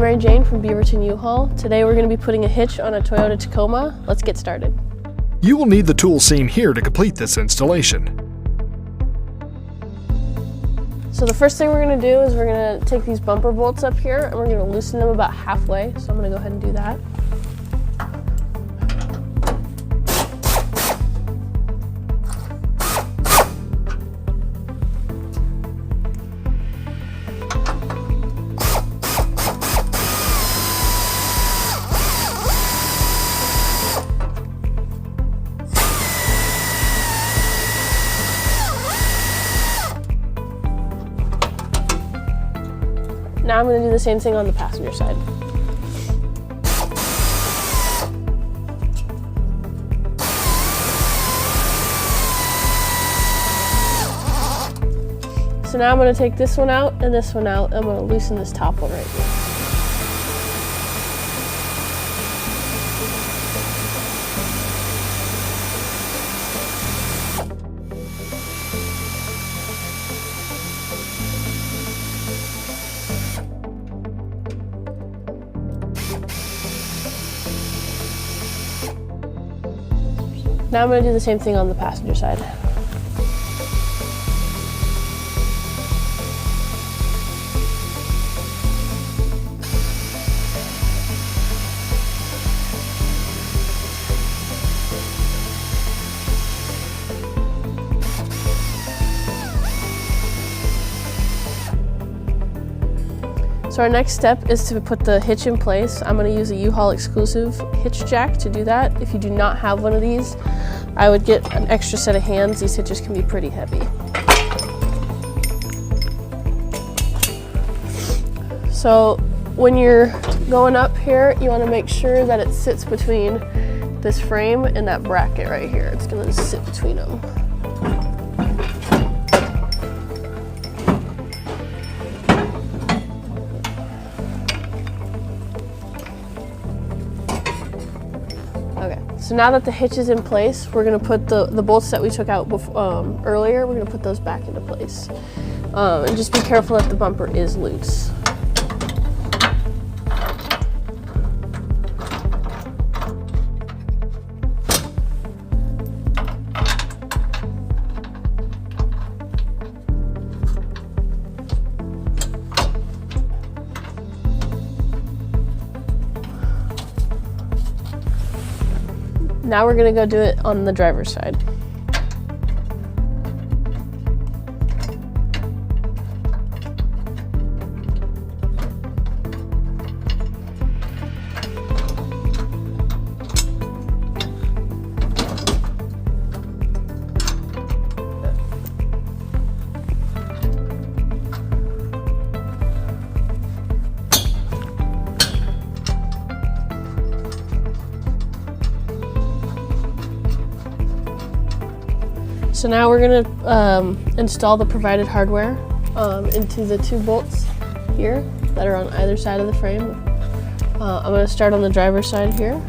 Mary Jane from Beaverton U-Haul. Today we're going to be putting a hitch on a Toyota Tacoma. Let's get started. You will need the tools seen here to complete this installation. So the first thing we're going to do is we're going to take these bumper bolts up here and we're going to loosen them about halfway. So I'm going to go ahead and do that. Now I'm going to do the same thing on the passenger side. So now I'm going to take this one out and this one out. I'm going to loosen this top one right here. Now I'm going to do the same thing on the passenger side. So our next step is to put the hitch in place. I'm going to use a U-Haul exclusive hitch jack to do that. If you do not have one of these, I would get an extra set of hands. These hitches can be pretty heavy. So when you're going up here, you want to make sure that it sits between this frame and that bracket right here. It's going to sit between them. So now that the hitch is in place, we're going to put the bolts that we took out earlier, we're going to put those back into place. And just be careful that the bumper is loose. Now we're going to go do it on the driver's side. So now we're going to install the provided hardware into the two bolts here that are on either side of the frame. I'm going to start on the driver's side here.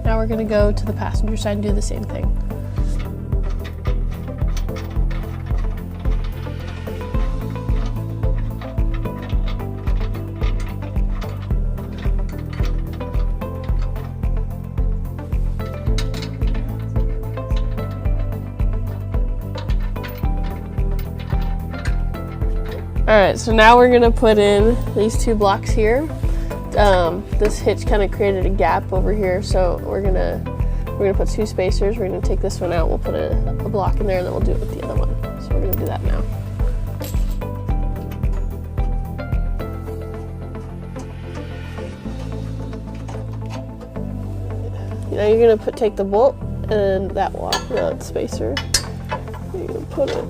Now we're going to go to the passenger side and do the same thing. Alright, so now we're going to put in these two blocks here. This hitch kind of created a gap over here, so we're gonna put two spacers. We're gonna take this one out, we'll put a block in there, and then we'll do it with the other one. So we're gonna do that now. Now you're gonna take the bolt and that spacer. You're gonna put it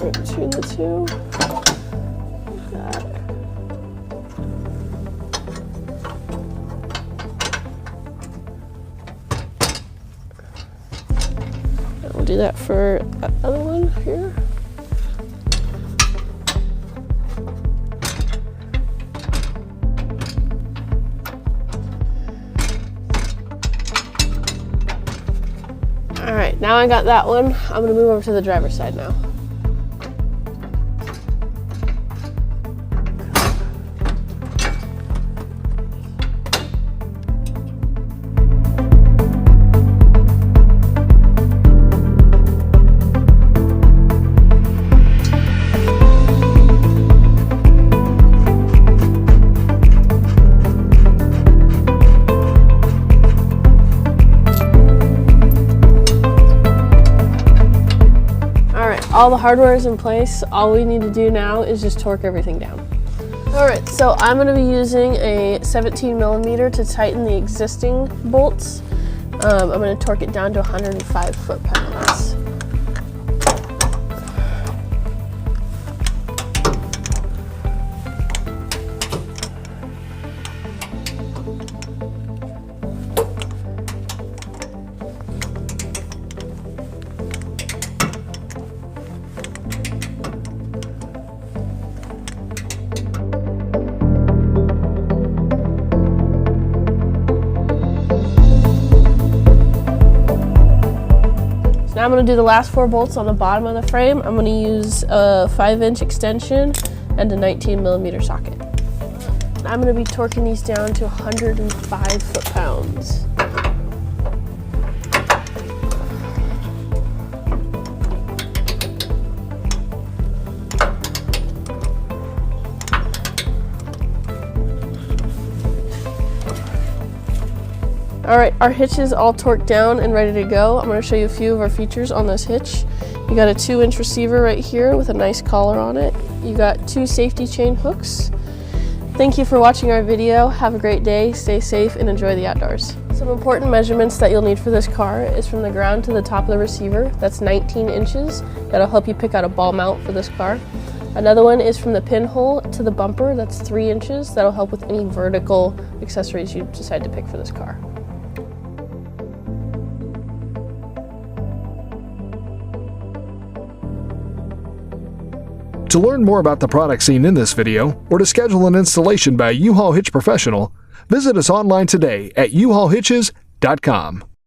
right between the two. Like that. do that for that other one here. All right, now I got that one. I'm gonna move over to the driver's side now. All the hardware is in place. All we need to do now is just torque everything down. All right, so I'm gonna be using a 17 millimeter to tighten the existing bolts. I'm gonna torque it down to 105 foot-pounds. Now I'm going to do the last 4 bolts on the bottom of the frame. I'm going to use a 5-inch extension and a 19 millimeter socket. I'm going to be torquing these down to 105 foot-pounds. Alright, our hitch is all torqued down and ready to go. I'm going to show you a few of our features on this hitch. You got a 2-inch receiver right here with a nice collar on it. You got 2 safety chain hooks. Thank you for watching our video. Have a great day, stay safe, and enjoy the outdoors. Some important measurements that you'll need for this car is from the ground to the top of the receiver. That's 19 inches. That'll help you pick out a ball mount for this car. Another one is from the pinhole to the bumper. That's 3 inches. That'll help with any vertical accessories you decide to pick for this car. To learn more about the products seen in this video, or to schedule an installation by a U-Haul Hitch professional, visit us online today at uhaulhitches.com.